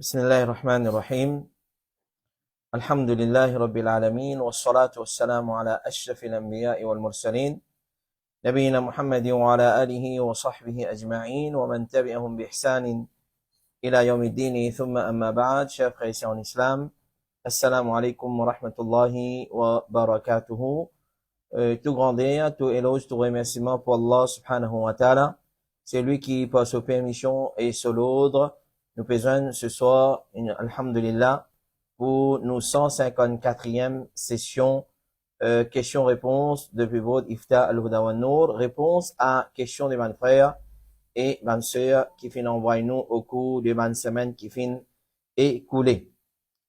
بسم الله الرحمن الرحيم الحمد لله رب العالمين والصلاة والسلام على أشرف الأنبياء والمرسلين نبينا محمد وعلى آله وصحبه أجمعين ومن تبعهم بإحسان إلى يوم الدين ثم أما بعد. Chers frères ici en islam, assalamu alaikum wa rahmatullahi wa barakatuhu. Tout grandeur, tout éloge, tout remerciement pour Allah subhanahu wa ta'ala. C'est lui qui, par sa permission et sur l'ordre, nous présente ce soir, alhamdulillah, pour nos 154e session questions-réponses depuis votre Ifta al-Huda wa Nour, réponse à questions des bonnes frères et bonnes sœurs qui finissent envoyer nous au cours des bonnes semaines qui finissent écoulées.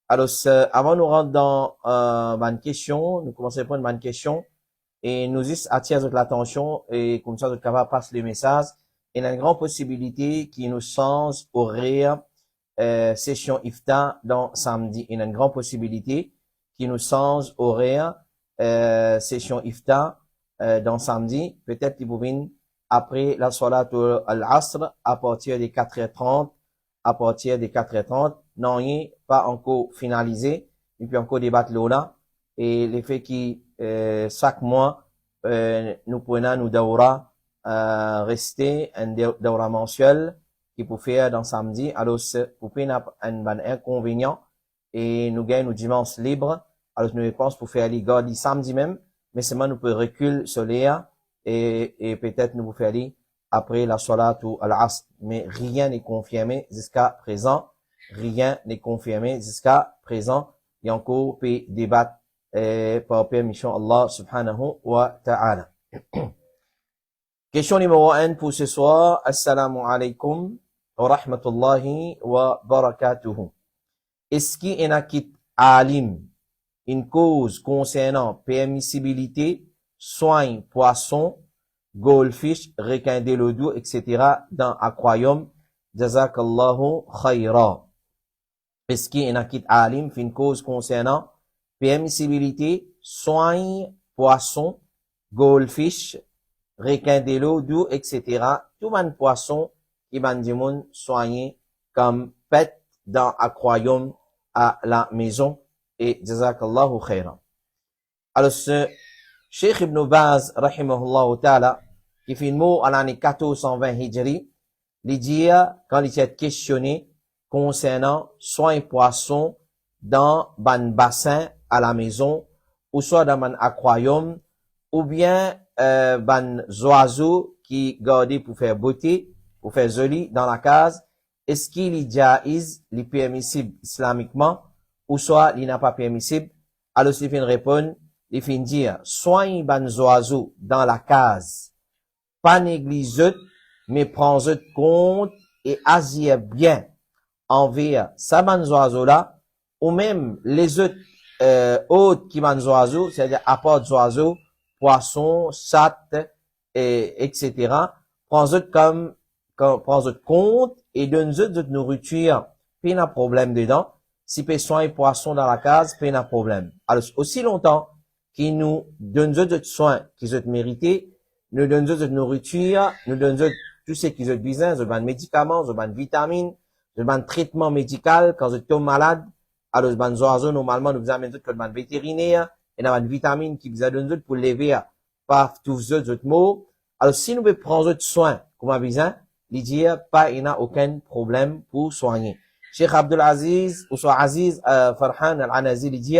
Alors, avant nous rentrer dans bonnes questions, nous commençons par une bonne question et nous attirons l'attention et comme ça, nous sommes capables de passer le message. Il y a une grande possibilité qui nous change horaire session Ifta dans samedi. Il y a une grande possibilité qui nous change horaire session Ifta dans samedi. Peut-être qu'ils viennent après la salat al-Asr à partir des 4h30. À partir des 4h30. Non, il n'est pas encore finalisé. Et puis encore débattre là. Et l'effet qui chaque mois nous prenons nous daura rester un daura mensuel qui peut faire dans samedi. Alors, pour un inconvénient et nous gagnons nos dimanches libres. Alors, nous pensons pour faire les gardes samedi même, mais seulement nous pouvons reculer sur l'air et peut-être nous pouvons faire les après la salat ou al-Asr. Mais rien n'est confirmé jusqu'à présent. Rien n'est confirmé jusqu'à présent. Il y a encore des débats par permission Allah subhanahu wa ta'ala. Question numéro 1 pour ce soir. Assalamu alaikum wa rahmatullahi wa barakatuhu. Est-ce qu'il y en a qui alim une cause concernant permissibilité, soins, poissons, goldfish, requin de l'eau douce, etc. dans aquarium? Jazakallahu khayra. Est-ce qu'il y en a qui alim une cause concernant permissibilité, soins, poissons, goldfish, requin de l'eau douce, etc. Tout le poisson qui va nous soigner comme pet dans aquarium à la maison. Et jazakallahu khairan. Alors, ce Cheikh Ibn Baz, rahimahullah ta'ala, qui fait le mot à l'année 1420 Hijri, il dit, quand il est questionné concernant soins poissons dans un bassin à la maison, ou soit dans un aquarium, ou bien ban oiseaux qui gardent pour faire beauté, pour faire joli dans la case, est-ce qu'il est jaïz, il est permissible islamiquement, ou soit il n'est pas permissible? Alors, il fait répondre, il fait dire, soigne ban oiseaux dans la case, pas négliger, mais prendre compte et agir bien envers ces ban oiseaux-là, ou même les autres qui ban oiseaux, c'est-à-dire à part oiseaux, poissons, chattes, etc. Prends-le prends-le compte et donne-le de nourriture. Pas de problème dedans. Si personne et poisson dans la case, pas de problème. Alors, aussi longtemps qu'il nous donne de soins qu'ils ont mérité, nous donne de nourriture, nous donne tout ce qu'ils ont besoin, de médicaments, de vitamines, de traitement médical quand ils tombent malades. Alors, les oiseaux, normalement, nous amènent tout comme vétérinaire, et dans une vitamine qui vous a donné pour lever par tous les autres mots. Alors, si nous pouvons prendre soin, comme on besoin, il dit, pas, il n'y a aucun problème pour soigner. Cheikh Abdul Aziz, ou soit Aziz, Farhan al-Anazi, il dit,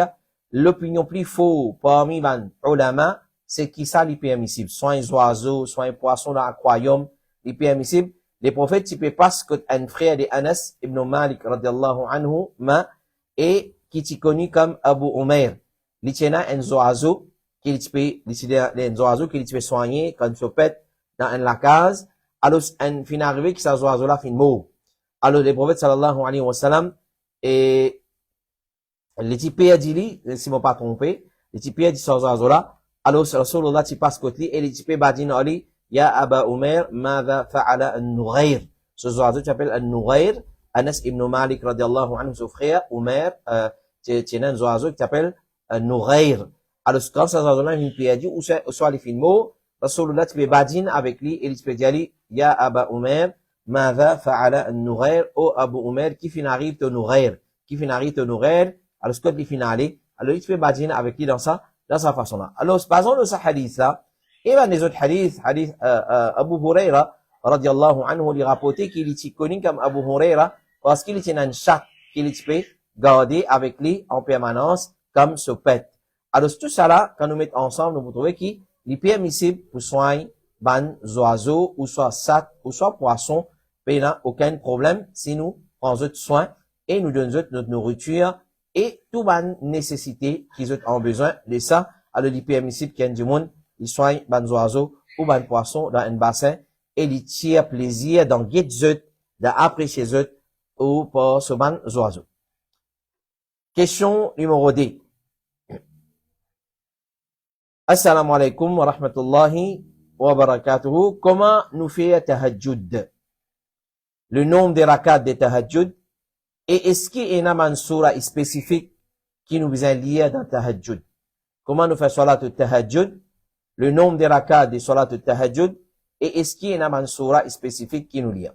l'opinion plus faux parmi les ulama, c'est qui ça, les permissible. Soins oiseaux, soins poissons dans l'aquarium, les permissible. Les prophètes, tu peux pas ce qu'un frère de Anas ibn Malik, radiallahu anhu, et qui est connu comme Abu Umair. Il y a un oiseau qui peut soigner quand il se pète dans la case. Alors, un fin arrivé que ces oiseaux-là fin mort. Alors, le prophète sallallahu alayhi wa sallam, et les types a dit, si je ne pas trompé, les types a dit ces oiseaux-là. Alors, Rasulullah tu passe côté et les types a dit, ya Aba Umair, madha fa'ala an-Nughayr. Ce oiseau qui s'appelle an-Nughayr, Anas ibn Malik radiallahu anhu, son frère, Umair, c'est un oiseau qui s'appelle Nughayr. Alors, quand ces oiseaux-là, il peut dire, ou soit les films, Rasulullah, tu peux badine avec lui, et il peut dire, ya Aba Umair, ماذا فعل النغير ou Abu Umair qui finit au Nughair, qui finit au Nughair, alors ce que il finit, alors il fait badine avec lui dans sa façon là. Alors basons le ce hadith là, et ben les autres hadiths, Abu Huraira radiyallahu anhu il rapporté qu'il est connu comme Abu Huraira parce qu'il était un chat qu'il peut garder avec lui en permanence comme ce pet. Alors tout ça là, quand nous mettons ensemble, nous pouvons trouver qu'il est permissible pour soigner ban oiseaux ou soit sac ou soit poisson, il n'y a aucun problème si nous prenons soin et nous donnons notre nourriture et toute ban nécessité qu'ils ont besoin de ça. Alors il est permissible qu'il y ait du monde, ils soignent ban oiseaux ou ban poisson dans un bassin et ils tirent plaisir dans guide d'apprécier eux ou pour ce ban oiseaux. Question numéro 2. Assalamu alaikum wa rahmatullahi wa barakatuhu. Comment nous faire tahajjud? Le nombre des rakats de tahajjud et est-ce qu'il y a une surah spécifique qui nous vient lier dans tahajjud? Comment nous faire salat au tahajjud? Le nombre des rakats de salat au tahajjud et est-ce qu'il y a une surah spécifique qui nous lie?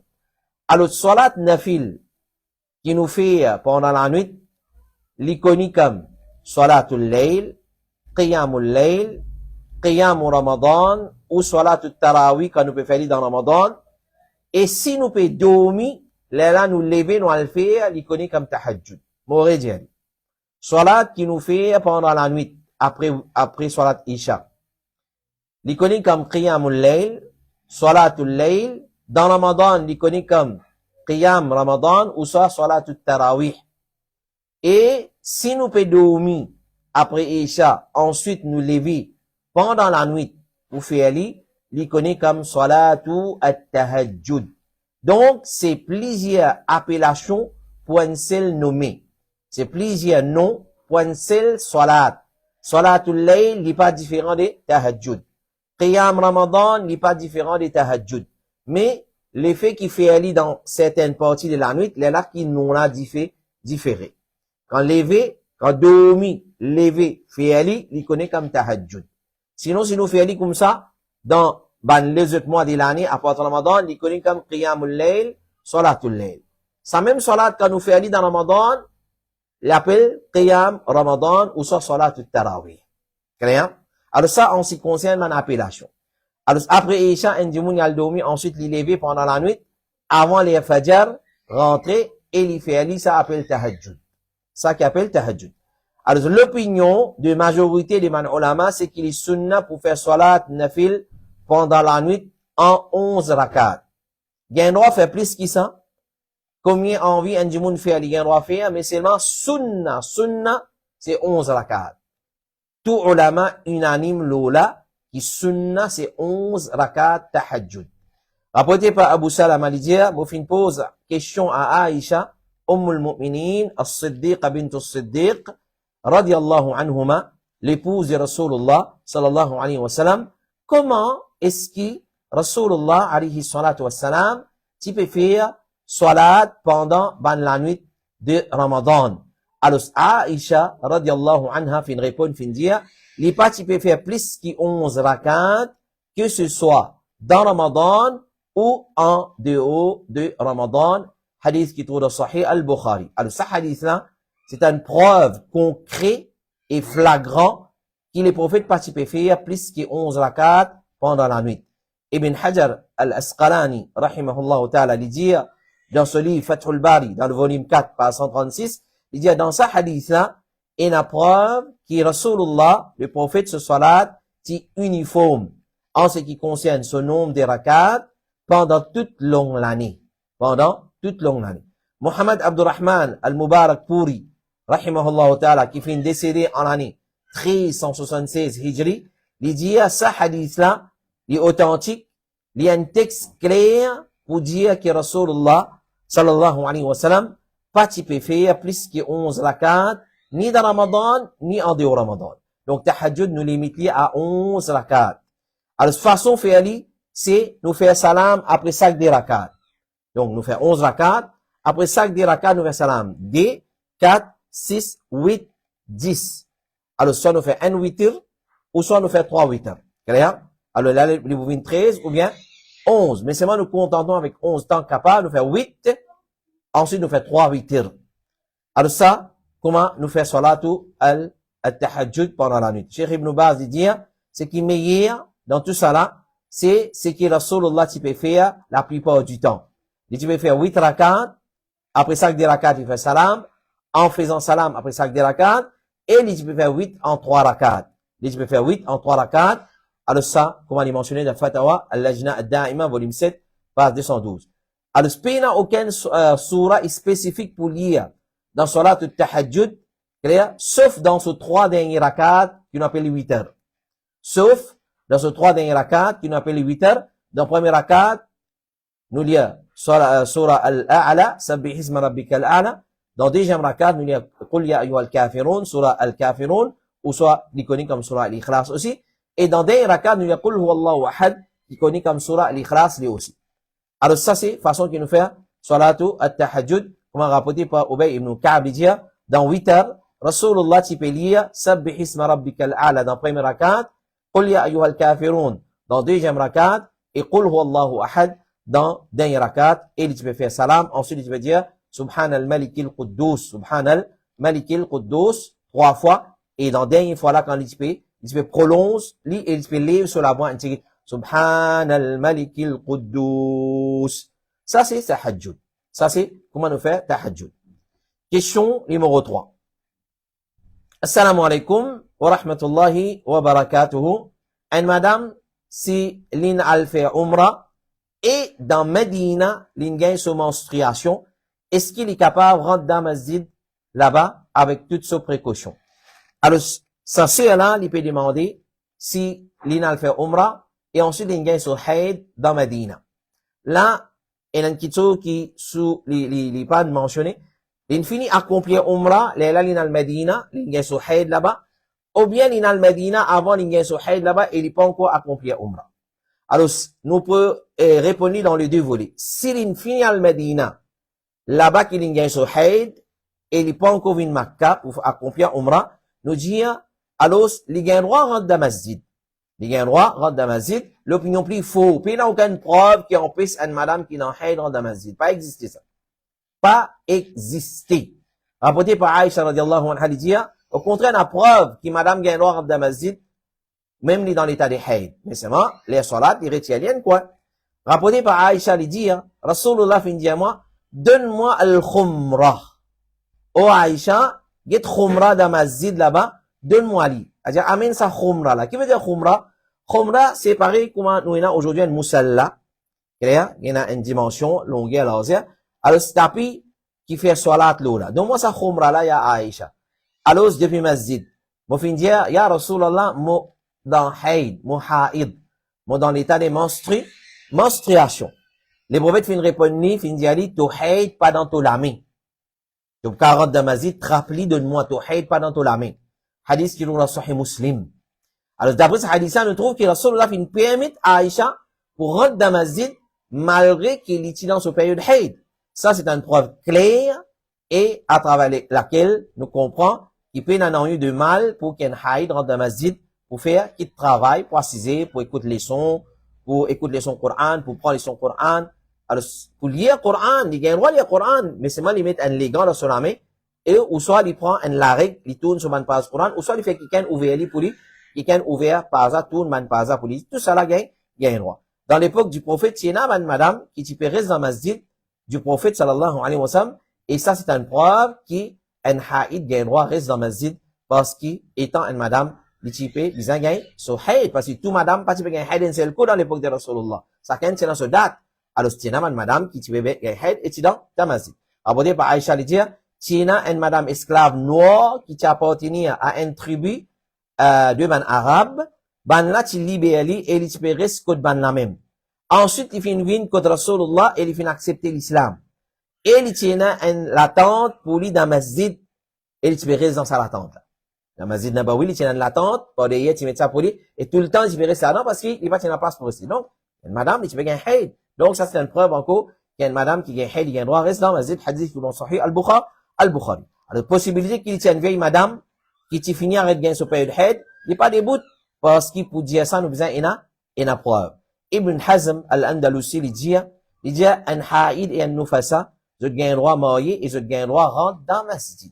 Alors, salat nafil qui nous fait pendant la nuit, l'iconique comme salatul layl, qiyamul layl, qiyam ramadan ou salatul tarawih quand nous pouvons faire dans ramadan. Et si nous pouvons dormir, là nous lever, nous le faire, l'iconique comme tahajjud. M'aurait dit. Salat qui nous fait pendant la nuit, après salat isha. L'iconique comme qiyamul layl, salatul layl, dans ramadan, l'iconique comme qiyam ramadan ou soit salatul tarawih. Et si nous pouvons dormir après Isha, ensuite nous lever pendant la nuit pour faire l'iconique comme salatu at-tahajjud. Donc, c'est plusieurs appellations pour un seul nommé. C'est plusieurs noms pour un seul salat. Salatul layl n'est pas différent de tahajjud. Qiyam ramadan n'est pas différent de tahajjud. Mais l'effet qui fait aller dans certaines parties de la nuit, les là qui nous a différé. Quand lever, quand dormir, lever, fait aller, il connaît comme tahajjud. Sinon, si nous fait aller comme ça, dans les autres mois de l'année, à partir de Ramadan, il connaît comme qiyamul layl, salatul layl. Ça même salat, quand nous fait aller dans Ramadan, l'appelle qiyam ramadan ou soit salatul tarawih. Clair? Alors ça, en ce qui concerne mon appellation. Alors, après Isha, un dimoun y a dormi, ensuite il levé pendant la nuit, avant les fajr, rentrer, et il fait aller, ça appelle tahajjud. Ça qui appelle tahajjud. Alors, l'opinion de majorité des man ulama, c'est qu'il est sunnah pour faire salat nafil pendant la nuit en 11 rakats. Il y a un droit faire plus que ça. Combien envie un dimoun fait, il y a un droit faire, mais seulement sunnah. Sunnah, c'est 11 rakats. Tout ulama unanime l'ola, qui sunnah, c'est 11 rakats tahajjud. Rapporté par Abu Salam al-Diya, Moufin pose question à Aïcha, Ummul Mu'minin, As-Siddiq bint As-Siddiq, radiyallahu anhuma, l'épouse de Rasulullah, sallallahu alayhi wa sallam, comment est-ce que Rasulullah, alayhi salatu wa sallam, tu peux faire salat pendant la nuit de Ramadan? Alors, Aïcha, radiyallahu anha, fin répond, fin dire, les pas tu peux faire plus que 11 rakats, que ce soit dans Ramadan ou en dehors de Ramadan, hadith qui trouve dans Sahih al-Bukhari. Alors, ce hadith-là, c'est une preuve concrète et flagrant que les prophètes pas tu peux faire plus que 11 rakats pendant la nuit. Ibn Hajar al-Asqalani, rahimahullah ta'ala, il dit, dans ce livre, Fathul Bari, dans le volume 4, page 136, il dit, dans ce hadith-là, il y a une preuve que Rasulullah, le prophète, ce salat, est uniforme en ce qui concerne ce nombre de rakats pendant toute longue l'année. Pendant toute longue l'année. Muhammad Abdurrahman al-Mubarak Puri, rahimahullah ta'ala, qui finit décédé en l'année 1376 Hijri, il dit, ce hadith-là, il est authentique, il y a un texte clair pour dire que Rasulullah, sallallahu alayhi wa sallam, pas tu peux faire plus que 11 rakats, ni dans Ramadan, ni en dehors Ramadan. Donc, tahajjud nous limite à 11 rakats. Alors, façon faire c'est nous faire salam après chaque des rakats. Donc, nous faire 11 rakats. Après chaque des rakats, nous faire salam. 2, 4, 6, 8, 10. Alors, soit nous faire un witr, ou soit nous faire 3 witr. Clair? Alors, là, vous venez 13, ou bien 11. Mais seulement nous contentons avec 11 temps capable, nous faire 8. Ensuite, nous faire 3 witr. Alors ça, comment nous faire salatu al-tahajjud pendant la nuit. Cheikh Ibn Baz dit, ce qui est meilleur dans tout ça là, c'est ce que Rasulullah tu peux faire la plupart du temps. Tu peux faire 8 rakats, après ça, des rakats, tu fais salam, en faisant salam, après ça, des rakats, et tu peux faire 8 en 3 rakats. Tu peux faire 8 en 3 rakats. Alors ça, comme on l'a mentionné dans Fatawa, Al-Lajna Ad-Da'ima, volume 7, page 212. Alors, il n'y a aucune surah spécifique pour lire dans Salat al-Tahajjud, sauf dans ce 3 derniers rakats qu'on appelle les 8 heures. Sauf dans ce 3 derniers rakats qu'on appelle les 8 heures. Dans le premier rakat, nous lisons Surah Al-A'la, Sabbih isma rabbika al-A'la. Dans le deuxième rakat, nous lisons Qul ya ayyuhal kafirun, Surah Al-Kafirun, ou soit, il connaît comme Surah Al-Ikhlas aussi. Et dans le dernier rakat, nous lisons Qul huwallahu ahad, qui connaît comme Surah Al-Ikhlas lui aussi. Alors ça, c'est façon qu'il nous fait Salatu al-Tahajjud, comme rapporté par Ubay ibn Ka'b, dans 8 heures, Rasulullah tu peux lire Sabbih isma rabbika al-A'la dans le premier rakat, Qul ya ayyuhal kafirun dans le deuxième rakat, et Qul huwallahu ahad dans le dernier rakat, et tu peux faire salam, ensuite tu peux dire Subhan al-Malik al-Quddus, Subhan al-Malik al-Quddus, 3 fois, et dans la dernière fois là, quand tu peux prolonger, et tu peux lire sur la voix, Subhan al-Malik al-Quddus. Ça, c'est tahajjud. Ça, c'est comment nous faire tahajjud. Question numéro 3. Assalamu alaikum wa rahmatullahi wa barakatuhu. Et madame, si l'in al fait umrah et dans Medina, l'in gagne sa menstruation, est-ce qu'il est capable de rentrer dans masjid là-bas avec toutes ses précautions? Alors, ça, c'est là, il peut demander si l'in al fait umrah et ensuite il gagne son haid dans Medina. Là, il y a une question qui sous les pas mentionné. Il finit accomplir umrah, là il al Medina, il gagne son haid là-bas, ou bien il al Medina avant il gagne son haid là-bas et il n'est pas encore accompli umrah. Alors, nous pouvons répondre dans les deux volets. Si il finit al Medina, là-bas qu'il gagne son haid et il n'est pas encore venu Makkah pour accomplir umrah, nous disons, alors, il gagne droit rentrer dans masjid. Il y a un droit, rentre dans la masjid. L'opinion plus faux. Puis il n'y a aucune preuve qui empêche une madame qui n'a rien rentre dans la masjid. Pas exister ça. Pas exister. Rapporté par Aïcha radiallahu anha, il dit, au contraire, la preuve que madame gagne droit rentre dans la masjid, même dans l'état de haid. Mais c'est moi, les salats, les rituels, quoi. Rapporté par Aïcha, il dit, Rasulullah fin dit à moi, donne-moi al-khumra. Oh Aïcha, get khumra dans la masjid là-bas, donne-moi li. C'est-à-dire, amène sa khumra là. Qui veut dire khumra? Khumra, c'est pareil comme nous avons aujourd'hui une musalla. Il y a une dimension, longueur, largeur. Alors, c'est tapis qui fait salat là. Donc, moi, sa khumra là, il y a Aïcha. Alors, depuis masjid. Moi, fin dire, ya Rasulallah, moi, dans haid, moi, haïd. Moi, dans l'état de menstruation. Les prophètes fin répondre, fin dire, tu haid pas dans ton la main. Donc, 40 de masjid, rappeli, donne-moi, tu haid pas dans ton la main. Hadith qui nous l'a Sahih Muslim. Alors, d'après ce hadith-là, nous trouvons que Rasulullah fin permet à Aïcha pour rentrer dans la masjid malgré qu'il est dans ce période haid. Ça, c'est une preuve claire et à travers laquelle nous comprenons qu'il peut y avoir eu de mal pour qu'un haid rentre dans la masjid pour faire qu'il travaille, pour assiser, pour écouter les sons, Coran, pour prendre les sons Coran. Alors, pour lire Coran, il y a un droit de lire Coran, mais c'est mal il met un légat dans son main. Et, ou soit, il prend un larek, il tourne sur man page Coran, ou soit, il fait quelqu'un ouvert pour lui, quelqu'un ouvert, par hasard, tourne man page pour lui. Tout ça là, il y a un droit. Dans l'époque du prophète, il y a une madame qui peut rester dans la masjid du prophète, sallallahu alayhi wa sallam, et ça, c'est une preuve qui, un haïd, il y a un droit, reste dans la masjid, parce qu'étant une madame, il peut, il a gagné, so haïd, parce que tout madame, pas tu peux gagner haïd, c'est le coup dans l'époque de Rasulullah. Ça, quand c'est dans ce date, alors, c'est une madame qui peut gagner haïd, et c'est dans la masjid. Abordé par Aïcha, il dit, Tina, une madame esclave noire qui appartenait à une tribu de ban arabe, ban là tu libères et il peut rester contre ban la même. Ensuite, il fait une vine contre Rasulullah et il fait accepter l'islam. Et il tient l'attente pour lui dans la masjid et il peut rester dans sa latente. La masjid Nabawi, il tient l'attente, par derrière, tu mets ça pour lui et tout le temps, il peut rester là-dedans parce qu'il va tenir la place pour rester. Donc, une madame, il peut gagner haïd. Donc, ça, c'est une preuve encore qu'il y a une madame qui gagne haïd, il gagne droit, reste dans la masjid, hadith qui l'ont Sahih Al-Bukhari. Alors, possibilité qu'il y ait une vieille madame qui t'y finit avec gain sur période haid, il n'y a pas de bout, parce qu'il peut dire ça, nous besoin, il y a preuve. Ibn Hazm al-Andalusi, il dit, un haïd et un nufasa, je gagne droit marié et je gagne droit rentre dans masjid.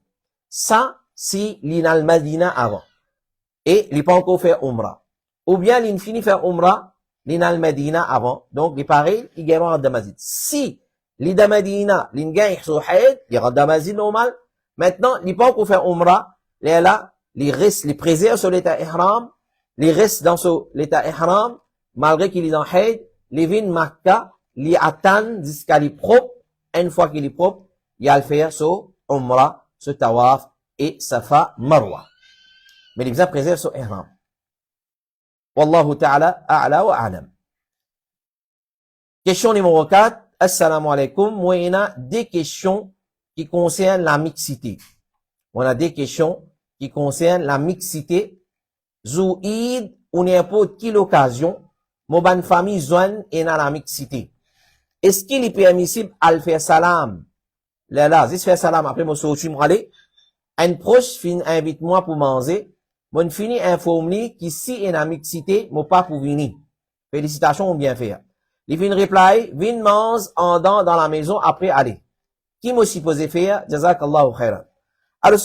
Ça, si l'inal Madina avant. Et il pas encore fait Umrah. Ou bien il finit faire Umrah, l'inal Madina avant. Donc, il pareil, il gagne rentre dans masjid. Si, l'ida Madina, l'in gagne sur haïd, il rentre dans masjid normal. Maintenant, il pas encore fait Umrah, là, les restes, les préserve sur l'état ihram, les restes dans l'état ihram, malgré qu'il est en haïd, les vins Makkah, les attendent jusqu'à les propre. Une fois qu'il est propre, il va le faire sur Umrah, sur Tawaf et Safa Marwa. Mais les vins préservent sur ihram. Wallahu ta'ala a'la wa a'lam. Question numéro 4. Assalamu alaikum. Moi, il y a des questions qui concernent la mixité. On a des questions qui concernent la mixité. Zouid, ou n'importe quelle occasion, mon ban famille zone est dans la mixité. Est-ce qu'il est permissible à le faire salam? Là, si je fais salam, après, moi, je vais aller. Un proche fin invite moi pour manger. Mon fini informe qui si est dans la mixité, mon pas pour venir. Félicitations, bien fait. Il fin reply, vin mange en dans la maison après aller. Qui m'a supposé faire? Jazakallahu khairan. Alors,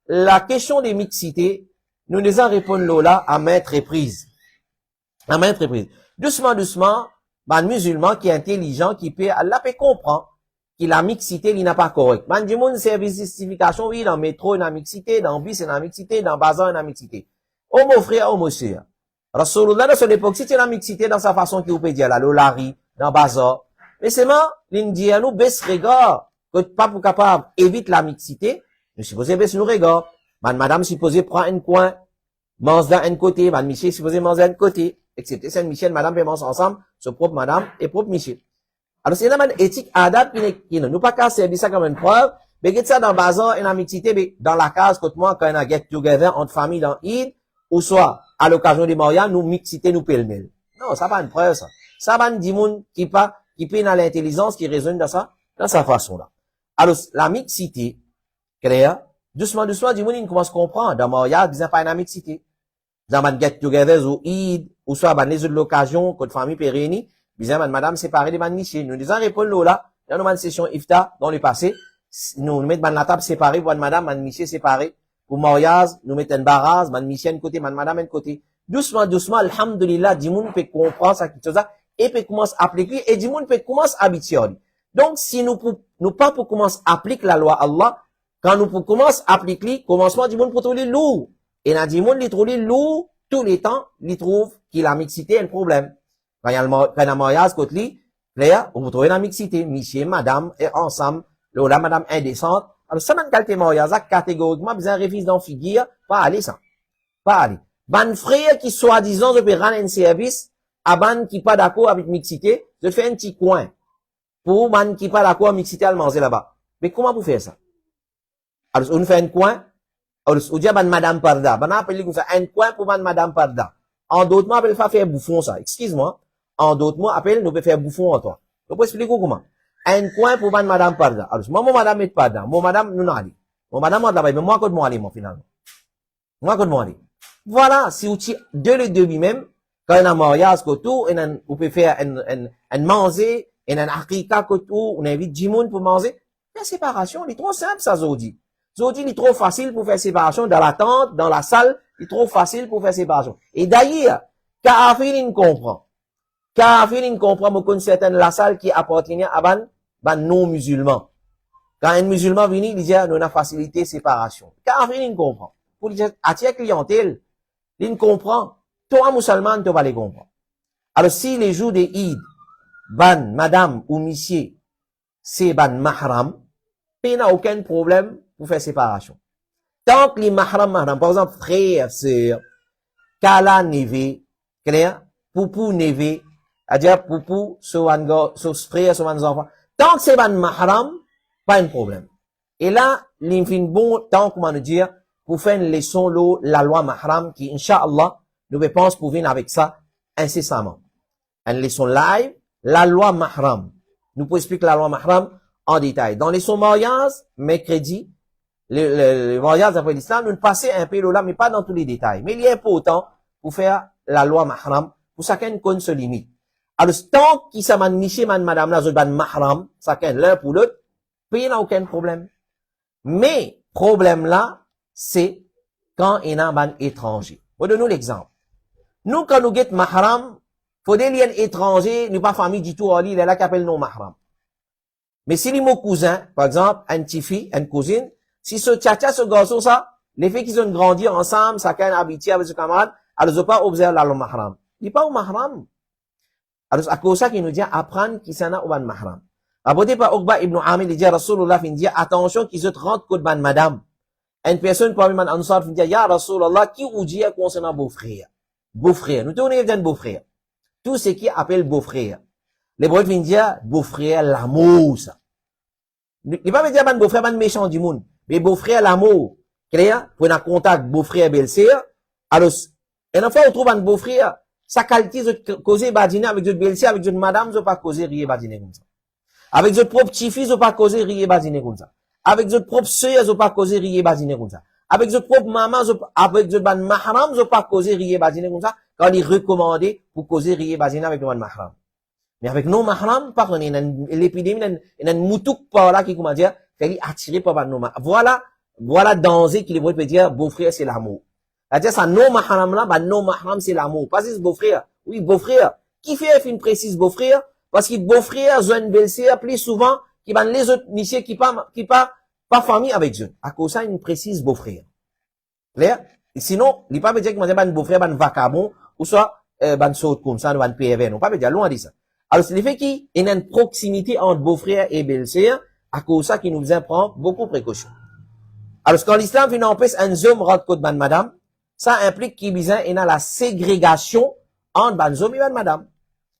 la question des mixités, nous les en répondons là à maintes reprises. À maintes reprises. Doucement, doucement, un musulman qui est intelligent, qui peut, Allah peut comprendre que la mixité, il n'a pas correct. Man, du monde, service justification, oui, dans le métro, il y a mixité, dans le bus, il y a mixité, dans le bazar, il y a mixité. Homo frère, homo sœur. Rasulullah, dans son époque, c'était la mixité dans sa façon qu'il peut dire, là, l'olari, dans le bazar. Mais c'est moi, l'Indien, nous, baisse regard, que pas pour capable, évite la mixité, nous supposons baisse nos regards. Madame supposée prend un coin, mange d'un côté, monsieur supposé manger d'un côté, excepté Saint-Michel, madame peut manger ensemble, ce propre madame et propre Michel. Alors, c'est une éthique adapte qui ne nous pas qu'à servir ça comme une preuve, mais get ça dans le bazar et la mixité, mais dans la case, quand moi, quand on a get together entre famille dans Eid, ou soit, à l'occasion des mariages, nous mixité, nous pêle-mêle. Non, ça pas une preuve, ça. Ça va une dimoun qui peut dans l'intelligence, qui raisonne dans sa façon-là. Alors, la mixité, clair, doucement, doucement, dimoun, il commence à comprendre. Dans le mariage, ils n'ont pas une mixité. Dans le get together, ou Eid, ou soit, les autres l'occasion, quand famille peut réunir, bizarre, madame séparée des Michel. Nous disons répondre là, dans une session ifta, dans le passé, nous mettons la table séparée, pour madame, Michel séparée. Pour mariage, nous mettons une barrage, Michel un côté, madame un côté. Doucement, doucement, alhamdulillah, Dimoun peut comprendre ça, qui chose et peut commencer à appliquer, et Dimoun peut commencer à habituer. Donc, si nous pas pour commencer à appliquer la loi Allah, quand nous pour commencer à appliquer, commencement, Dimoun pour trouver lourd. Et dans Dimoun, il trouve lourd, tous les temps, il trouve qu'il a mixité un problème. Quand il y a le mariage, côté lui, là, on vous trouve la mixité, monsieur, madame, et ensemble, là, madame indécente. Alors, ça, man, qualité mariage, catégoriquement, besoin de réviser dans figure, pas aller ça. Pas aller. Ban frère qui, soi-disant, je peux rendre un service, à ban qui pas d'accord avec mixité, je fais un petit coin. Pour ban qui pas d'accord avec mixité, à le manger là-bas. Mais comment vous faites ça? Alors, on fait un coin, alors, on dit ban madame Parda. Ban appelle comme ça, un coin pour ban madame Parda. En d'autres mots, appelle faire bouffon ça. Excuse-moi. En d'autres mots, appelle, nous peut faire bouffon en toi. Je peux expliquer comment? Un coin pour ban madame Parda. Alors, moi, mon madame est pas dedans. Mon madame, nous n'allons. Mon madame, moi, là-bas, mais moi, quand moi, aller, moi, finalement. Moi, quand moi, aller. Voilà, si vous de le début même, quand on a un mariage, on peut faire un manger, un akika, on invite 10 moun pour manger. La séparation, il est trop simple, ça, Zodi. Zodi, il est trop facile pour faire séparation dans la tente, dans la salle, il est trop facile pour faire séparation. Et d'ailleurs, Kafir, il comprend. Kafir, il comprend, mais qu'on certaine la salle qui appartient à ban non-musulman. Quand un musulman vient, il dit, nous avons facilité séparation. Kafir, il comprend. Pour attirer clientèle, il comprend. Toi, musulman, tu vas les comprendre. Alors, si les jours de Eid, ban, madame ou monsieur, c'est ban mahram, il n'y a aucun problème pour faire séparation. Tant que les mahram, par exemple, frère, sœur, kala, neve, clair, poupou, neve, c'est-à-dire poupou, so frère, so enfants. Tant que c'est ban mahram, pas un problème. Et là, l'infin bon temps, comment nous dire, pour faire une leçon, la loi mahram, qui, Inch'Allah, nous pensons pour venir avec ça incessamment. Une leçon live, la loi mahram. Nous pouvons expliquer la loi mahram en détail. Dans les leçons mariage, mercredi, le mariage après l'islam, nous passons un peu là, mais pas dans tous les détails. Mais il est important pour faire la loi mahram, pour chacun connaît ses limites. Alors, tant qu'il s'est monsieur, madame, là, ban mahram, ça qu'un l'un pour l'autre, pays n'a aucun problème. Mais, problème là, c'est quand il y a un étranger. Donne-nous l'exemple. Nous, quand nous get mahram, faut des liens étrangers, nous pas famille du tout, il est là qui appelle nos mahram. Mais si les mots cousins, par exemple, un petit fille, une cousine, si ce tcha ce garçon, ça, les filles qui ont grandi ensemble, ça qu'un habitué avec ce camarade, elles n'ont pas observé la mahram. Il n'est pas au mahram. Alors, à cause de ça, qu'il nous dit, apprendre qui s'en a au ban mahram. Abodé par Uqba ibn Amir, il dit, Rasulullah, il dit, attention, qu'ils se rentrent côté ban madame. Une personne, parmi man ansar, il dit, ya Rasulullah, qui ou dit concernant beau-frère? Beau-frère. Nous tournons d'un beau-frère. Tout ce qui appelle beau-frère. Les prophètes viennent dire, beau-frère, l'amour, ça. Il va pas me dire, ban beau-frère, ban méchant du monde. Mais beau-frère, l'amour. Clair? Pour un contact, beau-frère, belle-sœur. Alors, une fois, on trouve un beau-frère, sa qualité de causer badiner avec votre belle-sœur, avec votre madame, vous pas causer rier badiner comme ça. Avec votre propre petit-fils, vous pas causer rier badiner comme ça. Avec votre propre sœur, vous pas causer rier badiner comme ça. Avec votre propre maman, avec votre ban mahram, vous pas causer rier badiner comme ça, quand il est recommandé pour causer rier badiner avec votre mahram. Mais avec nos mahram, par contre, il y a l'épidémie, il y a une moutouk par là qui, comment dire, fait attirer par nos mahram. Voilà danger qu'il veut dire, beau-frère, c'est l'amour. C'est-à-dire, ça, nos mahram là, bah, nos mahram, c'est l'amour. Pas si beau-frère. Oui, beau-frère. Qui fait une précise beau-frère? Parce que beau-frère, ont une belle-sœur, plus souvent, qui van les autres, messieurs, qui pas famille avec eux. À cause de ça, une précise beau-frère. Clair? Et sinon, il pas me dire que moi, ban beau-frère, ban vacabon, ou soit, ban saute comme ça, ban PV, non pas me dire, loin de ça. Alors, c'est le fait qu'il y a une proximité entre beau-frère et belle-sœur, à cause de ça, qui nous prend beaucoup de précautions. Alors, quand l'islam vient empêcher un homme rentre côté ban madame, ça implique qu'il y a la ségrégation entre ban homme et ban madame.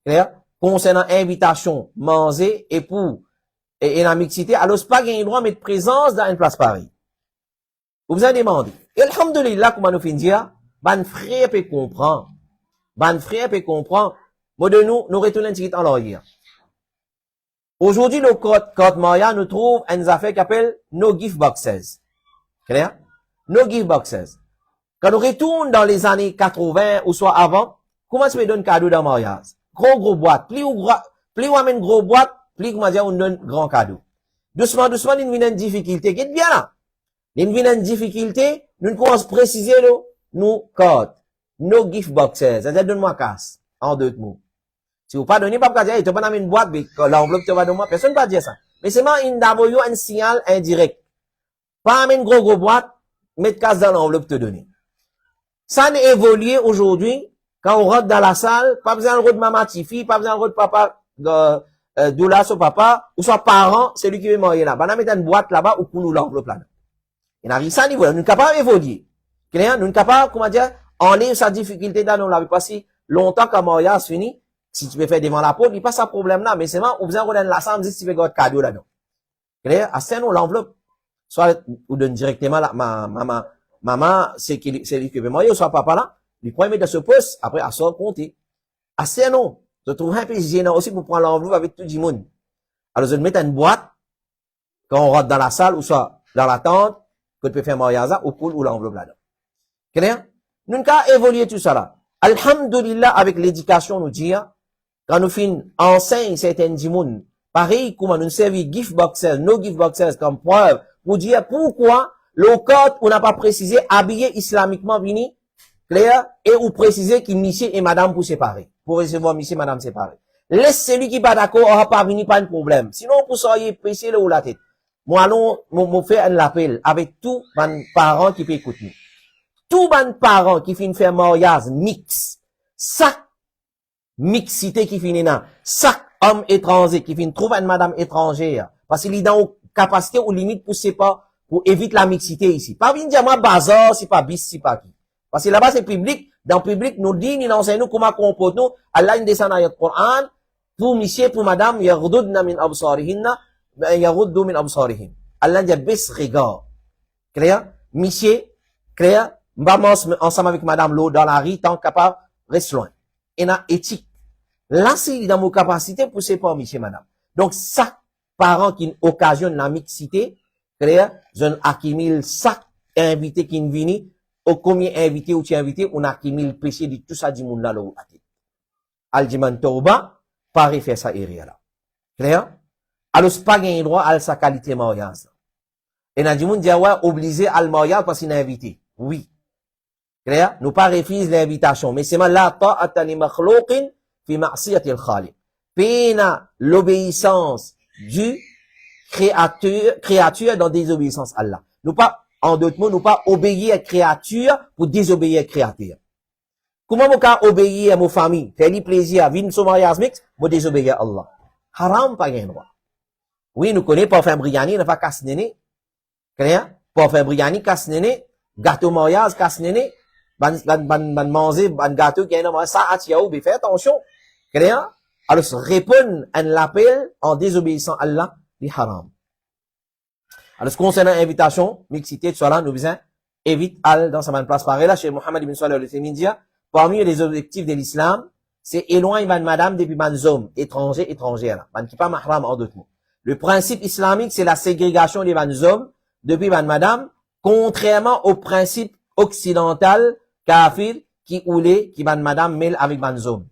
Clair? Concernant invitation, manger, époux, et la mixité, alors, c'est pas qu'il droit de mettre présence dans une place pareille. Vous avez demandé. Et alhamdoulilah, comment nous finissons dire, ban frère peut comprendre. Ban frère peut comprendre. Moi, de nous retournons un petit en l'arrière. Aujourd'hui, le code Maya nous trouve une affaire qui appelle no gift boxes. Clair? No gift boxes. Quand nous retournons dans les années 80 ou soit avant, comment se fait donner cadeau dans mariage? Gros boîte. Plus on amène gros boîte, plus comment dire, on donne grand cadeau. Doucement, il vient une difficulté. Qu'est-ce bien là? Il vient une difficulté, nous commençons à préciser, nous, code. No gift boxes. C'est-à-dire, donne-moi casse. En deux mots. Si vous pas donné, pas dire, tu vas donner une boîte, mais l'enveloppe te va donner moi, personne ne va dire ça. Mais c'est un signal indirect. Pas amener une gros boîte, mettre casse dans l'enveloppe te donner. Ça n'est évolué aujourd'hui, quand on rentre dans la salle, pas besoin de maman, fille, pas besoin de papa, doula, son papa, ou soit parent, c'est lui qui veut mourir là. On mettre une boîte là-bas, ou pour nous l'enveloppe là. Il n'arrive ça à niveau là. Nous ne sommes pas évoluer. Nous ne sommes pas, comment dire, enlever sa difficulté dans nous l'avait passé longtemps quand mariage fini. Si tu peux faire devant la porte, il n'y a pas ça problème là, mais c'est vraiment, ou besoin de la salle, si tu veux votre cadeau là-dedans. Clair? À ce nous, l'enveloppe. Soit, ou donne directement là, maman, c'est lui qui veut marier, soit papa là, lui prend mettre dans ce poste, après, à sort compter. À ce non. Je trouve un peu gênant aussi pour prendre l'enveloppe avec tout le monde. Alors, je vais mettre une boîte, quand on rentre dans la salle, ou soit dans la tente, que tu peux faire mariage là, ou pour, ou l'enveloppe là-dedans. Clair? Nous avons évolué tout ça là. Alhamdulillah, avec l'éducation, nous dit, quand nous finissons enseigne certaines dimoun, pareil, comment nous servir gift boxes, no gift boxes comme preuve, pour dire pourquoi le code, on n'a pas précisé, habillé islamiquement vini, clair, et ou préciser qu'il monsieur et madame pour séparer, pour recevoir monsieur et madame séparés. Laisse celui qui pas d'accord, aura pas vini, pas de problème. Sinon, pour soyez péché le ou la tête. Moi, allons, faire un appel avec tous les parents qui peuvent écouter. Tous les parents qui finissent faire mariage mix, ça, mixité qui finit là, ça, homme étranger qui finit trouver une madame étrangère, parce qu'il est dans une capacité ou limite pour pas, pour éviter la mixité ici. Pas venir dire moi bazar, c'est pas bis, c'est pas qui. Parce que là-bas c'est public, dans le public, nous dit, nous enseigne nous comment comporter nous, Allah descend dans le Coran, pour monsieur, pour madame, yaghdudna min absarihinna, yaghuddu min absarihim. Allah dit baisse regard. Clair? Monsieur, clair? Maman ensemble avec madame l'eau dans la rue, tant capable, reste loin. Et na éthique. Là, c'est dans mon capacité pour séparer monsieur, madame. Donc, ça, parents qui occasionnent la mixité, clair? Jeune accumule ça, invité qui vient, au combien invité ou tu invité, on accumule le péché de tout ça du monde là, là, Al-Jiman Tauba, pas refaire ça area là. Clair? Alors, c'est pas gagner droit à sa qualité mariage. Et n'a dit, moun dit, ouais, obligé à le mariage parce qu'il est invité. Oui. Clair? Nous pas refuser l'invitation. Mais c'est mal la ta'ata li makhlouqin fi ma'siyati al-khaliq. Pena l'obéissance du créature dans désobéissance à Allah. Nous pas, en d'autres mots, nous pas obéir à créature pour désobéir à créature. Comment vous pouvez obéir à mon famille, faire du plaisir, vivre son mariage mix, vous désobéir à Allah. Haram, pas gain droit. Oui, nous connaissons pas faire briani, ne pas casse néné. Clair? Pas faire briani, casse néné. Gâteau mariage, casse néné. Ban manger, ban gâteau, qui est un ça, atiaou, mais fais attention. Clair? Alors, répondre à l'appel en désobéissant à Allah, c'est haram. Alors, concernant l'invitation, mixité, tout ça, nous besoin, évite al dans sa bonne place. Pareil, là, chez Mohammed ibn Salih al-Fémindia, parmi les objectifs de l'islam, c'est éloigner madame depuis hommes, étrangers, étrangères, là. Qui pas mahram en d'autres mots. Le principe islamique, c'est la ségrégation des hommes depuis madame, contrairement au principe occidental, kafir, qui oulé, qui madame mêle avec hommes.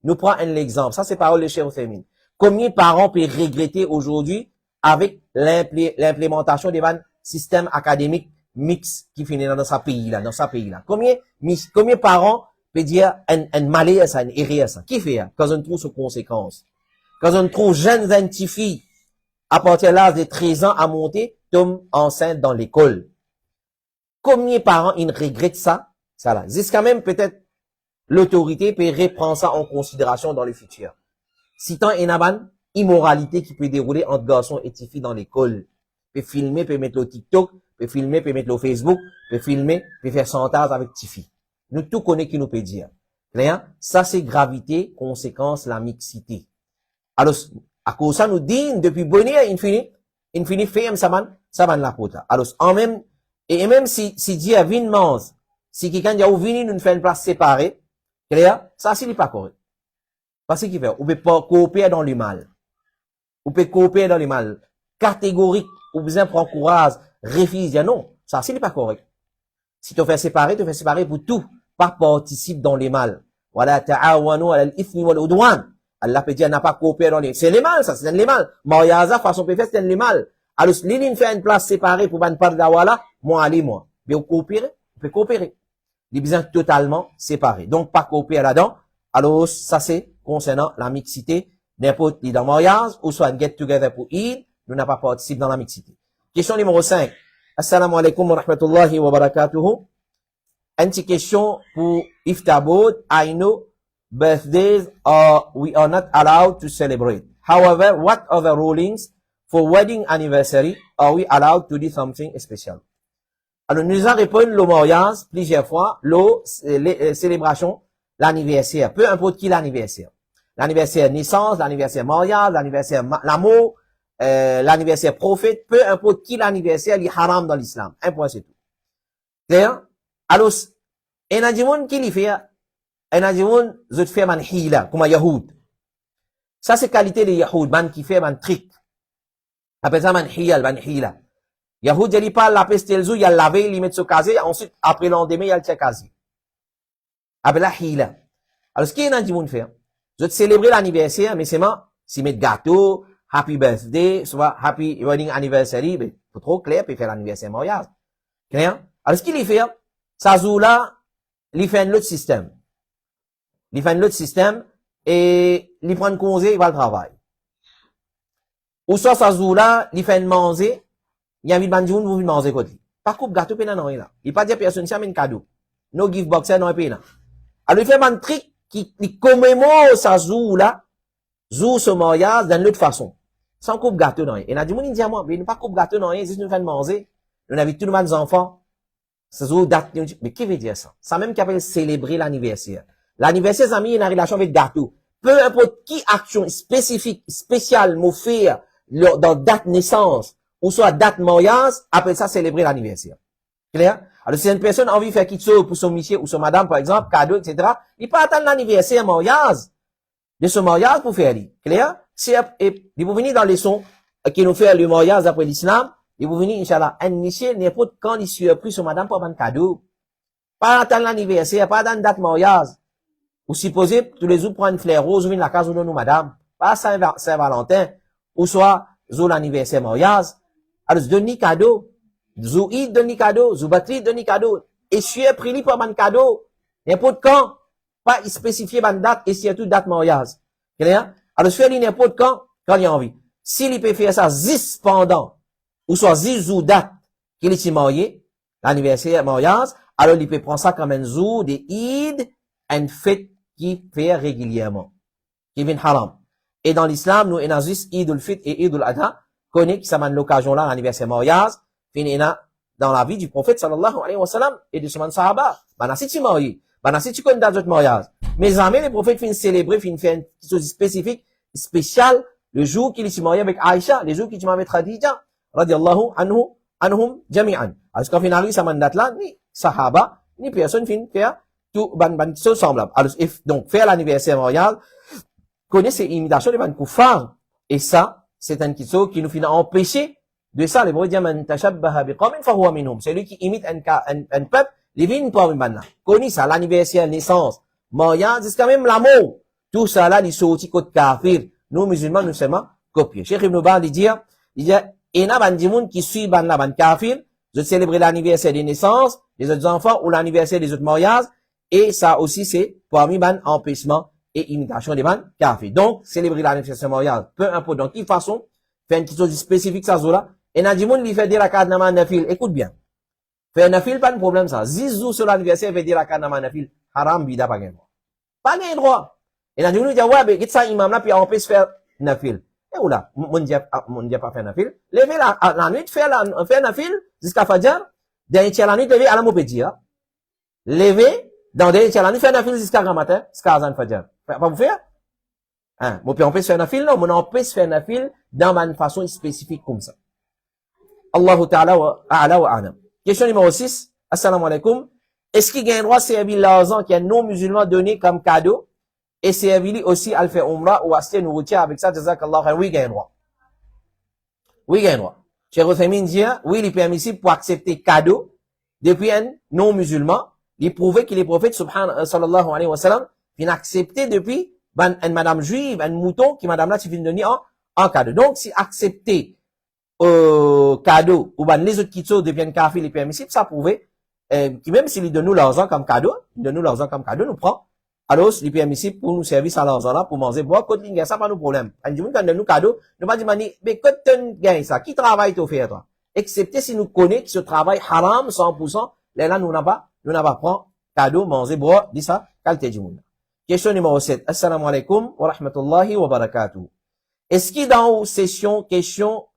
Nous prenons un exemple. Ça, c'est parole de Cheikh Fémin. Combien de parents peuvent regretter aujourd'hui avec l'implémentation des systèmes académiques mixtes qui finissent dans sa pays là, Combien de parents peuvent dire un malheur ça, une erreur ça? Qui fait, quand on trouve ses conséquences? Quand on trouve jeunes filles, à partir de l'âge de 13 ans à monter, tombent enceintes dans l'école. Combien de parents, ils regrettent ça? Ça là. Jusqu'à même, peut-être, l'autorité peut reprendre ça en considération dans le futur. Si tant il y a une immoralité qui peut dérouler entre garçons et filles dans l'école, peut filmer, peut mettre le TikTok, peut filmer, peut mettre le Facebook, peut filmer, peut faire chantage avec filles. Nous tout connaissons qui nous peut dire. Clair? Ça c'est gravité, conséquence, la mixité. Alors, à cause de ça, nous disons, depuis bonne heure, infini, fait ça van la pota. Alors, et même si Dieu vient mange, si quelqu'un dit, vini nous fait une place séparée, clair? Ça, c'est pas correct. Parce qu'il fait, on peut pas coopérer dans le mal. On peut coopérer dans le mal. Catégorique, ou besoin prendre courage, refuse, non. Ça, c'est pas correct. Si tu fais séparer pour tout. Pas participe dans les mal. Voilà, ta'awanu ala al-ithmi wal udwan. Allah peut dire, n'a pas coopéré dans les, c'est les mal, ça, c'est les mal. Mariaza, façon peut faire, c'est les mal. Alors, l'île fait une place séparée pour ban par d'awala, moi, allez, moi. Mais on peut coopérer. Les besoins totalement séparés. Donc, pas coopérer là-dedans. Alors, ça, c'est concernant la mixité, n'importe qui dans mariage, ou soit get together pour Eid, nous n'a pas participé dans la mixité. Question numéro 5. Assalamu alaikum wa rahmatullahi wa barakatuhu. Une petite question pour Iftabod. I know birthdays we are not allowed to celebrate. However, what are the rulings for wedding anniversary? Are we allowed to do something special? Alors, nous avons répondu le mariage plusieurs fois, les célébrations, l'anniversaire, peu importe qui l'anniversaire. L'anniversaire naissance, l'anniversaire mariage, l'anniversaire l'amour, l'anniversaire prophète, peu importe qui l'anniversaire, il est haram dans l'islam. Un point, c'est tout. Clair? Alors, il y a des gens qui le font, il y a des gens qui font un hila, comme un yahoud. Ça, c'est qualité de yahoud, man qui fait un trick. Appelle ça un hila. Yahoud, il parle la peste elzou, il a lavé, il met sur casier, ensuite, après le lendemain, il a le casier. Appelle la hila. Alors, ce qu'il y a des gens qui font, je vais célébrer l'anniversaire, mais c'est moi, s'ils mettent gâteau, happy birthday, soit happy wedding anniversary, mais, faut trop clair, puis faire l'anniversaire mariage. Clair? Alors, ce qu'il fait, ça joue là, il fait un autre système. Et, il prend congé, il va au travail. Ou soit, ça joue là, il fait un manger, il y a envie de manger, vous manger côté. Pas coupe gâteau, pénan, non, là. Il pas dire personne, c'est un cadeau. No give box, non, pénan. Alors, il fait un trick qui commémore ça joue là, joue ce mariage d'une autre façon. Sans coupe gâteau, non. Et il a dit, il dit à moi, mais il pas coupe gâteau, non, si nous faisons manger. Nous avons tout le monde des enfants. Ça joue date, mais qui veut dire ça? Ça même qui appelle célébrer l'anniversaire. L'anniversaire, ça a mis une relation avec gâteau. Peu importe qui action spécifique, spéciale, m'a fait, dans date naissance, ou soit date mariage, appelle ça célébrer l'anniversaire. Clair? Alors, si une personne a envie de faire quelque chose pour son monsieur ou son madame, par exemple, cadeau, etc., il peut attendre l'anniversaire mariage, de ce mariage pour faire lui. Clair? Et, il vous venir dans les sons, qui nous fait le mariage après l'islam, il vous venir, Inch'Allah, un monsieur, n'importe quand il surpris son madame pour un cadeau. Pas attendre l'anniversaire, pas attendre date mariage. Ou supposez, tous les jours, prendre une fleur rose, ou une la case, ou non, madame. pas Saint-Valentin, ou soit, zou l'anniversaire mariage. Alors, donne cadeau. Zou Eid donne cadeau, zou Batri donne cadeau. Et si tu pris pour un cadeau, n'importe quand, pas spécifier une date, et surtout date mariage. Clair? Alors, faire n'importe quand il a envie. S'il peut faire ça 10 pendant, ou soit 10 jours date, qu'il est marié, l'anniversaire mariage, alors il peut prendre ça comme un jour de Eid, une fête qui fait régulièrement. Qui vient haram. Et dans l'islam, nous, on a juste Eid al-Fit et Eid al-Adha, connaît que ça m'a l'occasion là, l'anniversaire mariage, finina, dans la vie du prophète sallallahu alayhi wa sallam, et de son sahaba. Bana si tu marié, bana si tu connais d'autres mariages. Mais jamais les prophètes finissent célébrer, finissent faire une chose spécifique, spéciale, le jour qu'il s'est marié avec Aïcha, les jours qu'il s'est marié avec Khadija, radiallahu anhum jami'an. Alors, quand finalement, ça m'a date là, ni sahaba, ni personne finit faire tout, ban chose semblable. Alors, donc, faire l'anniversaire mariage, connaît ces imitations de ban koufar. Et ça, c'est un chose qui nous finit empêcher de ça. Les prophètes disent, man tashabbaha biqawmin fahuwa minhum. C'est lui qui imite un peuple, les vins pas banna. Connaît ça, l'anniversaire, naissance, mariage, c'est quand même l'amour. Tout ça là, les sortis côté kafir. Nous, musulmans, nous seulement copier. Cheikh Ibn Baz, il dit, et na ban dimoun qui suit ban la ban kafir, de célébrer l'anniversaire des naissances, des autres enfants, ou l'anniversaire des autres mariages, et ça aussi, c'est parmi ban empêchement et imitation des ban kafir. Donc, célébrer l'anniversaire mariage, peu importe dans quelle façon, faire une petite chose spécifique, ça, là, et na dimoun, il fait dire la carte nama nafil, écoute bien. Faire nafil, pas de problème, ça. 10 jours sur l'anniversaire, fait dire la carte nama nafil, haram, bida, pas gain droit. Pas gain droit. Et là, nous dit, ouais, mais, qu'est-ce que ça, imam là, puis on peut se faire nafil. Et où là? Mon Dieu pas faire nafil. Lever la nuit, faire nafil, jusqu'à Fajr. Dernier tiers la nuit, lever à la mopédie, hein. Lever, dans dernier tiers la nuit, faire nafil jusqu'à grand matin, jusqu'à Azan Fajr. Pas vous faire? Hein? Mon on peut se faire nafil, non, mais on peut se faire nafil dans une façon spécifique comme ça. Allahu Ta'ala wa a'la wa a'lam. Question numéro 6. Assalamu alaikum. Est-ce qu'il y a un droit servir l'argent qui est non musulman donné comme cadeau? Et servir aussi à le faire umrah ou acheter nourriture avec ça, jazakallah khair. Oui, il y a un droit. Oui, il y a un droit. Cheikh Othaymin dit, oui, il est permissible pour accepter cadeau depuis un non musulman. Il prouve que les prophètes, sallallahu alayhi wa sallam, viennent accepter depuis une madame juive, un mouton qui madame là, tu viens de donner en cadeau. Donc, si accepter, cadeau, ou les autres qui sont deviennent kafir, il est permissible, ça prouve, qui même s'il donne nous l'argent comme cadeau, nous prend. Alors, c'est permissible pour nous servir ça l'argent là, pour manger, boire, côté l'inga, ça pas nos problèmes. Un jour, quand nous cadeau, nous pas dire, mais côté gain ça, qui travaille t'offre toi? Excepté si nous connaissons que ce travail haram 100%, là, nous n'a pas prend cadeau, manger, boire, dit ça, qualité du monde. Question numéro 7. Assalamu alaikum wa rahmatullahi wa barakatuh. Est-ce qu'il dans session, question,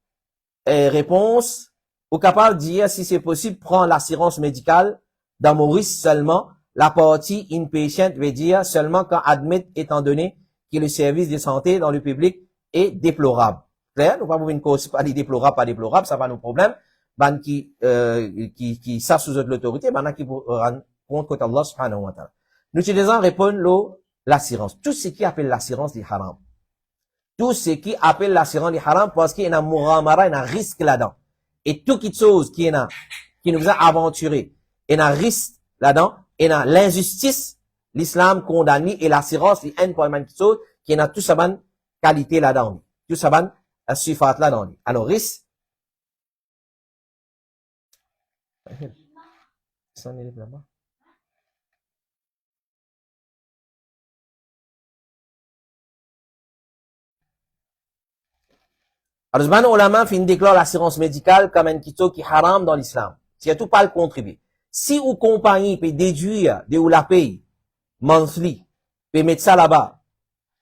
réponse, ou capable de dire si c'est possible, prendre l'assurance médicale dans Maurice seulement, la partie inpatient veut dire seulement quand admet étant donné que le service de santé dans le public est déplorable. Clair? Nous pas une cause, pas déplorable, ça pas nos problèmes. Ban qui ça sous l'autorité, ban qui rendre compte contre Allah subhanahu wa ta'ala. Nous utilisons répondre l'assurance. Tout ce qui appelle l'assurance des haram. Tout ce qui appelle l'assurance des haram parce qu'il y a un mouramara, il y a un risque là-dedans. Et toute chose qui nous a aventuré, il y a un risque là-dedans. Et dans l'injustice, l'islam condamne et l'assurance, il y a une chose qui a tout ça bonne qualité là-dedans. Tout ça bonne suffat là-dedans. Alors, risque. Alors, les ulama fin déclare l'assurance médicale comme un kito qui est haram dans l'islam. C'est tout pas le contribuer. Si ou compagnie peut déduire de ou la paye monthly, peut mettre ça là-bas,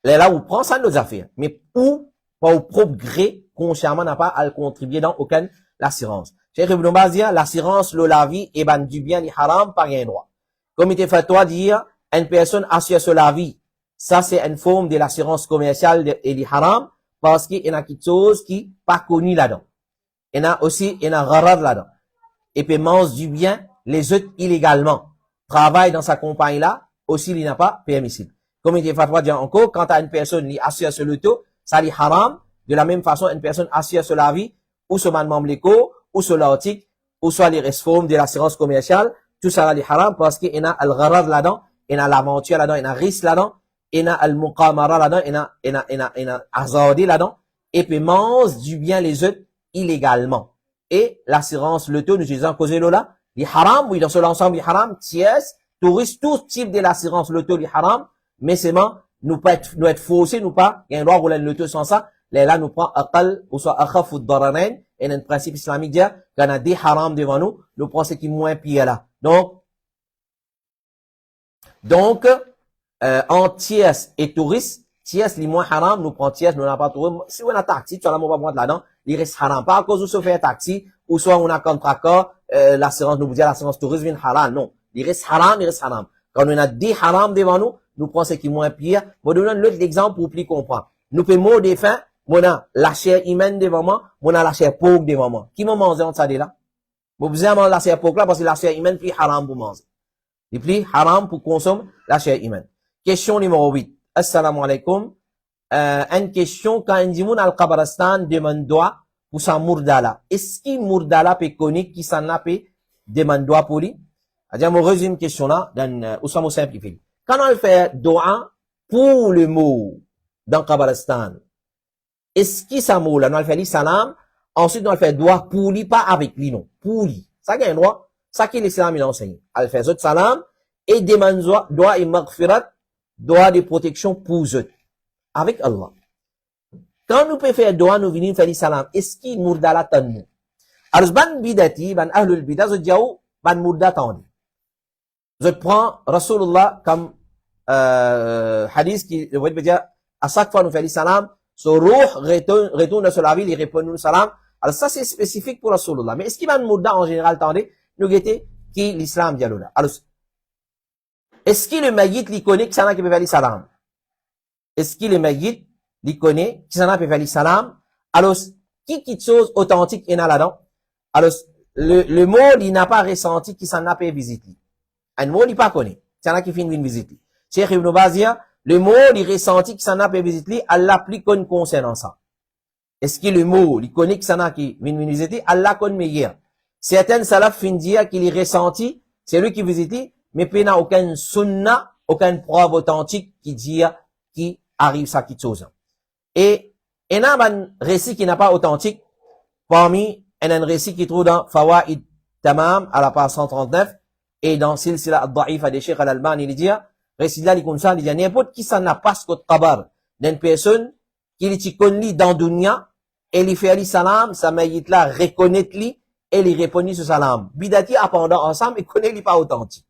là où prend ça nos affaires, mais ou pas au propre gré, consciemment n'a pas à le contribuer dans aucune l'assurance. Cheikh Ibn Baz dit, l'assurance, la vie, et ban du bien, ni haram, par un droit. Comme il fait toi dire, une personne assure sur la vie, ça c'est une forme de l'assurance commerciale et du haram, parce qu'il y a quelque chose qui pas connu là-dedans. Il y a aussi, il y a gharar là-dedans. Et puis mange du bien, les autres illégalement. Travaille dans sa compagnie là, aussi il n'a pas permissible. Comme il dit fatwa dit encore, quand à une personne qui assure sur l'auto, ça dit haram. De la même façon, une personne assure sur la vie, ou sur man l'éco, ou sur l'article, ou sur les réformes de l'assurance commerciale, tout ça dit haram parce qu'il y a al-gharar là-dedans, il y a l'aventure là-dedans, il y a un risque là-dedans, il y a al-muqamara là-dedans, il y a azadi là-dedans, et puis mange du bien les autres illégalement. Et l'assurance loto, nous utilisons cause là, les haram, oui, dans ce l'ensemble, les haram, ties, touristes, tout type de l'assurance loto, les haram, mais c'est bon, nous être faussés, nous pas, il y a un droit rouler le loto sans ça, là, nous prend aqal, ou soit akhaf ou dararain, et un principe islamique dit, qu'on a des haram devant nous prenons ce qui est moins pire là. Donc, en ties et touristes, ties, les moins haram, nous prenons ties, nous n'avons pas trouvé. Si on a taxi, tu as la mauvaise boîte là-dedans, il reste haram. Pas à cause où se fait un taxi, ou soit on a contrat, l'assurance, nous vous dire l'assurance tourisme vient halal. Non. Il reste haram, il reste haram. Quand on a des haram devant nous prenons ce qui est moins pire. Moi, je donne l'autre exemple pour plus comprendre. Nous pouvons des fins, on a la chair humaine devant moi, on a la chair pauvre devant moi. Qui m'a mangé en ça là? Vous avez la chair pauvre là, parce que la chair humaine plus haram pour manger. Et plus haram pour consommer la chair humaine. Question numéro 8. Assalamu alaikum. Une question quand un dimoun al-Qabaristan demande droit pour sa mourdala. Est-ce qu'il mourdala peut connaître qui s'en a peut demande droit pour lui? C'est-à-dire, mon résume question là, ou ça me simplifie. Quand on fait doa pour le mot dans Qabaristan, est-ce qu'il ça mot là, on fait salam, ensuite on fait doa pour lui, pas avec lui, non. Pour lui. Ça qui est un droit. Ça qui est l'islam, il enseigne. Elle fait zot salam, et demande doa et maghfirat, doa de protection pour zot. Avec Allah. Quand nous pouvons faire doa, nous venons faire salam. Est-ce qu'il mourda la tannou? Alors, ban bidati, ban ahlul bida, zot diaou, ban mourda tannou. Zot prend Rasulullah comme, hadith qui, veut dire, à chaque fois nous faisons salam, son ruh retourne sur la ville, il répond nous salam. Alors, ça, c'est spécifique pour Rasulullah. Mais est-ce qu'il ban mourda en général, tendez? Nous guettez, qui l'islam dialogue là. Alors, est-ce qu'il le maït, il connaît que ça n'a qui peut faire salam? Est-ce qu'il est maït, il connaît, qui s'en a peut faire salam? Alors, qui chose authentique il y en a là-dedans? Alors, le mot, il n'a pas ressenti qui s'en a peut visiter. Un mot, il pas connaît. C'est un qui finit une visite. Cheikh Ibn Bazia, le mot, il ressenti qui s'en a peut visiter, Allah plus conne concernant ça. Est-ce que le mot, il connaît qui s'en a qui vient une visite, Allah conne meilleur. Certaines salafs fin dire qu'il est ressenti, c'est lui qui visite, mais il n'a aucun sunna, aucune preuve authentique qui dit, qui arrive ça qui chose. Et, il y a un récit qui n'est pas authentique, parmi, il y a un récit qui trouve dans Fawaid Tamam, à la page 139, et dans Silsila al-Da'ifa de Cheikh al-Albani, il dit, récit là, il comme ça, il dit, n'importe qui s'en a pas ce qu'au tabar, d'une personne, qui est connu dans dunya, et il fait salam, ça m'a là, reconnaître-lui, et il répond ce salam. Bidati appendant ensemble, et connaît il pas authentique.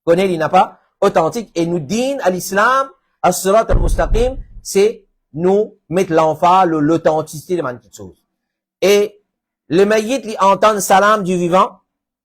Connaît il n'a pas authentique, et nous din à l'islam, as-surat al-mustaqim, c'est nous mettre l'emphase, l'authenticité de quelque chose. Et le maït, il entend salam du vivant,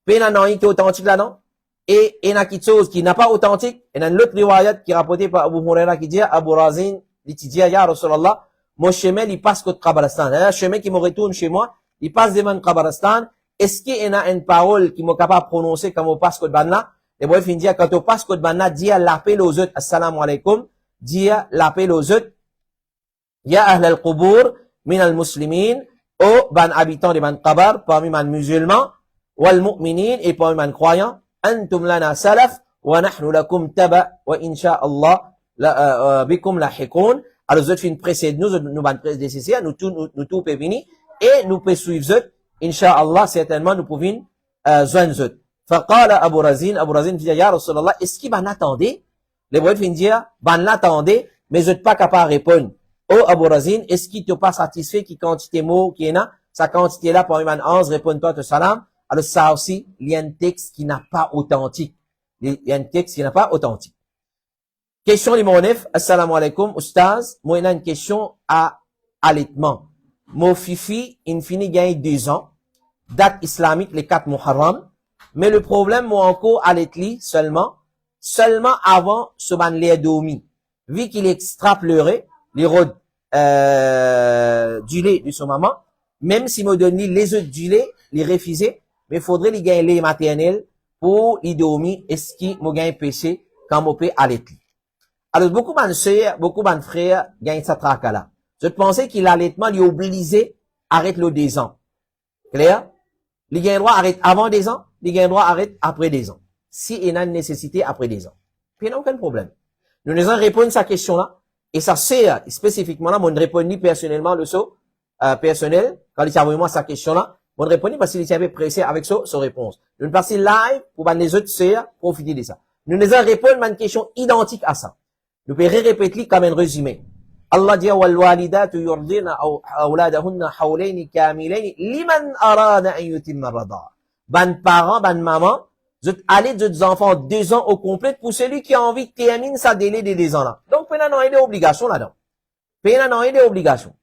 puis il y a un qui est authentique là-dedans, et il y a quelque chose qui n'a pas authentique, il y a une autre riwayat qui est rapportée par Abu Huraira qui dit, Abu Razin, il dit, ya Rasulallah, mon chemin, il passe côté Qabaristan. Le chemin qui me retourne chez moi, il passe devant Qabaristan. Est-ce qu'il y a une parole qui m'est capable de prononcer quand on passe côté Banna? Et moi, il dit, quand on passe côté Banna, dis l'appel aux autres, assalamu alaikum, dis l'appel aux autres, ya ahl al-qubur, min al-muslimin, ô ban habitants de ban Qabar, parmi man musulmans, wal mu'minin, et parmi man croyants, antum lana salaf, wa nahnu lakum taba, wa insha'Allah, bikum lahiqoun. Alors, les autres films précèdent nous ban prédécesseurs, nous tout peut venir, et nous peut suivre eux, insha'Allah, certainement, nous pouvons, joindre eux. Faqala Abu Razin dit, ya Rasulallah, est-ce qu'il ban attendait? Les voix fin dire, ban l'attendait, mais je n'êtes pas capable de répondre. Oh, Abu Razin, est-ce qu'il t'est pas satisfait qui quantité mots qui est là? Sa quantité là, pour man 11, réponds-toi te salam. Alors, ça aussi, il y a un texte qui n'a pas authentique. Il y a un texte qui n'a pas authentique. Question numéro 9. Assalamu alaikum, Oustaz. Moi, il y a une question à allaitement. Mon fifi, il finit gagner 2 ans. Date islamique, les 4 Muharram. Mais le problème, moi, encore, allaitli seulement avant ce ban l'air dormi. Vu qu'il extra pleurer, les rods, du lait de son maman, même si me donne les œufs du lait, les refuser, mais faudrait les gagner lait maternel pour les dormir, est-ce qu'il me gagne péché quand on peut allaiter. Alors, beaucoup de sœurs, beaucoup de frères gagnent cette traque-là. Je pensais qu'il allaitement, il est obligé, arrête le 2 ans. Clair? Il gagne droit, arrête avant 2 ans, il gagne droit, arrête après 2 ans. Si il y a une nécessité après 2 ans. Puis il n'y a aucun problème. Nous nous répondre à sa question là. Et ça c'est spécifiquement là, moi ne réponds ni personnellement le saut, personnel, quand il a envoyé moi sa question là, moi ne réponds ni parce qu'il était pressé avec sa réponse. Nous passons live pour les autres sœurs profiter de ça. Nous nous répondre à une question identique à ça. Nous pouvons répéter comme un résumé. Allah dit والوالدات يرضين أولادهن حولين كاملين لمن أراد أن يتم الرضاعة. Ban parents, ban maman, vous allez des enfants 2 ans au complet pour celui qui a envie de terminer sa délai de 2 ans là. Donc, il y a des obligations là-dedans. Il y a des obligations.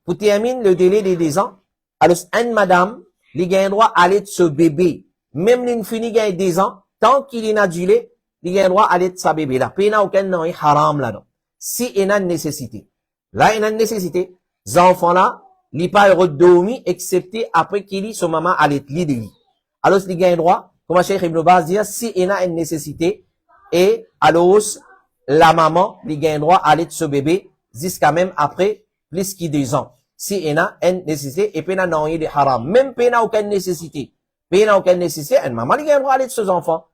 Pour terminer le délai de 2 ans, alors, une madame, il a droit à aller de ce bébé. Même l'une finit gagne 2 ans, tant qu'il est adulé, il a droit à aller de sa bébé là. Il n'y a aucun nom haram là-dedans. Si il y a une nécessité. Là, il y a une nécessité. Les enfants là, ils ne pas dormir, excepté après qu'il ait son maman à l'été. Alors, il y a un droit, comme Cheikh Ibn Baz dit, si il y a une nécessité, et alors, la maman, il y a un droit à aller de ce bébé, jusqu'à même après, plus qu'il 2 ans. Si il y a une nécessité, et puis il y a de haram. Même il n'y a aucune nécessité. Il n'y a aucune nécessité, une maman, il y a un droit à aller de ses enfants.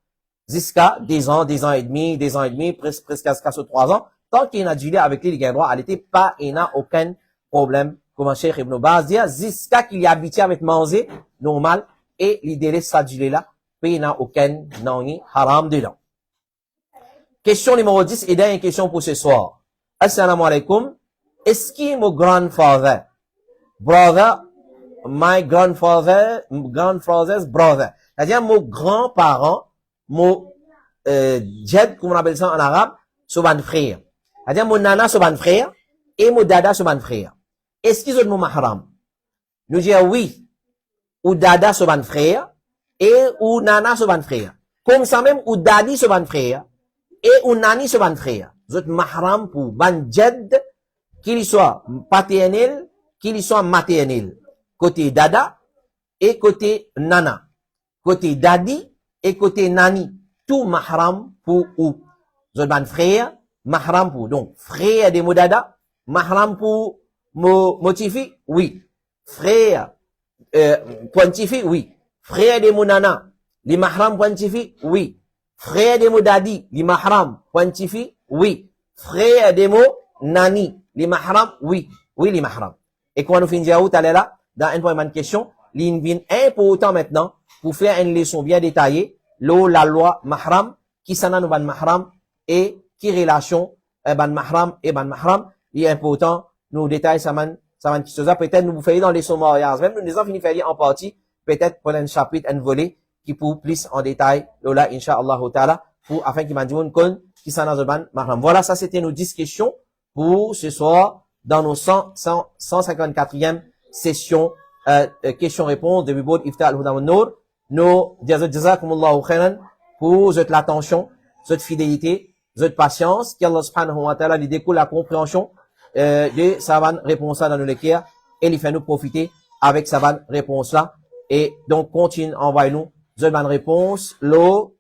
Jusqu'à 2 ans, 2 ans et demi, presque jusqu'à 3 ans. Tant qu'il y a un adulte avec lui, il y a un droit à l'été, pas, il n'y a aucun problème. Comme Cheikh Ibn Baz dit, jusqu'à qu'il y a habitué avec manger, normal, et l'idée de s'aduler là, puis il n'y a aucun non haram dedans. Question numéro 10, et dernière question pour ce soir. Assalamu alaikum. Est-ce que mon grandfather, brother, my grandfather's brother, c'est-à-dire mon grand-parent, mon djed, comme on appelle ça en arabe, c'est mon frère. C'est-à-dire mon nana, c'est mon frère, et mon dada, c'est mon frère. Est-ce qu'ils ont mon mahram? Nous disons oui. Ou dada c'est mon frère, et ou nana c'est mon frère. Comme ça même, ou dadi c'est mon frère, et ou nani c'est mon frère. Vous êtes mahram pour ban djed, qu'il soit paternel, qu'il soit maternel. Côté dada, et côté nana. Côté dadi, et côté nani. Tout mahram pour ou. Vous êtes ban frère, mahram pour. Donc, frère de mon dada, mahram pour motifi, oui. Frère, pontifi, oui. Frère de mon nana, les mahram pontifi, oui. Frère de mon dadi, les mahram pontifi, oui. Frère de mon nani, les mahram, oui. Oui, les mahram. Et quand nous finissons tout à l'heure, dans une question, l'invite important maintenant, pour faire une leçon bien détaillée, la loi mahram, qui s'en a nous ban mahram, et qui relation, ban mahram et ban mahram, il est important, nous détaillons ça qui se peut-être nous vous faire dans les mariage. Même nous avons fini faire en partie, peut-être pour un chapitre, un volet, qui pour plus en détail, là, incha'Allah ta'ala, pour, afin qu'il m'a dit qui s'en a de ban mahram. Voilà, ça c'était nos 10 questions pour ce soir, dans nos 154e session, questions-réponses de Bibod Ifta al-Huda wa Nour. Nous, jazakumullahu khairan, pour votre attention, votre fidélité, votre patience, qu'Allah subhanahu wa ta'ala lui découle la compréhension, de sa bonne réponse là dans le cœur, et il fait nous profiter avec sa bonne réponse là. Et donc, continue, envoyez-nous, votre bonne réponse,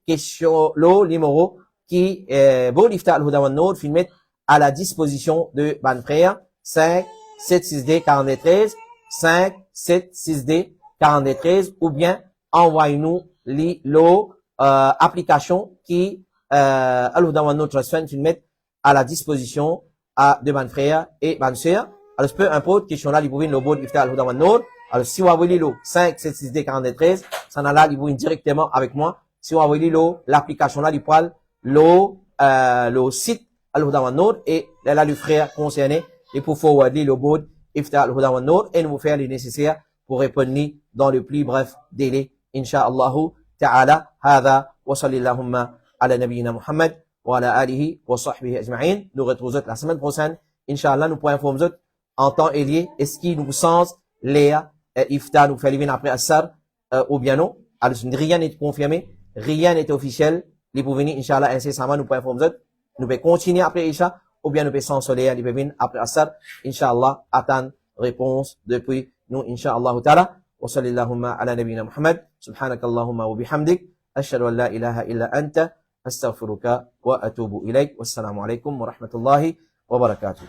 question, numéro, qui, Bibod Ifta al-Huda wa Nour, filmé à la disposition de ban frère, 5, 7, 6D, 43, 5, 7, 6D, 43, ou bien, envoyez-nous application qui, Al-Huda wa Nour Trust Fund, filmé à la disposition de ban frère et ban sœur. Alors, peu importe, question là, vous pouvez le board Ifta Al-Huda wa Nour. Alors, si vous avez le 5, 7, 6D, 43, ça n'a là, vous pouvez directement avec moi. Si vous avez l'application là, vous pouvez le site Al-Huda wa Nour et là, le frère concerné, et pour forwarder le board Ifta Al-Huda wa Nour et nous faire les nécessaires pour répondre dans le plus bref délai. Inch'Allah ta'ala. Hada wa sallallahu ala nabiyyina Muhammad wa ala alihi wa sahbihi ajma'in. Nous retrouvons la semaine prochaine. Inch'Allah, nous pourrons informer en temps et lieu. Est-ce qu'il nous sens Léa, Ifta, nous fait venir après Assar, ou bien non? Alors, rien n'est confirmé. Rien n'est officiel. Les pour venir, Inch'Allah, incessamment, nous pourrons informer. Nous pouvons continuer après Isha, ou bien nous pouvons sans soleil, nous pouvons venir après Assar. Inch'Allah, attendre réponse depuis nous, Inch'Allah ta'ala. Wa sallallahu ala nabiyyina Muhammad. Subhanakallahumma wa bihamdik. Ashhadu an la ilaha illa anta. Astaghfiruka wa atubu ilayk. Wassalamu alaikum wa rahmatullahi wa barakatuh.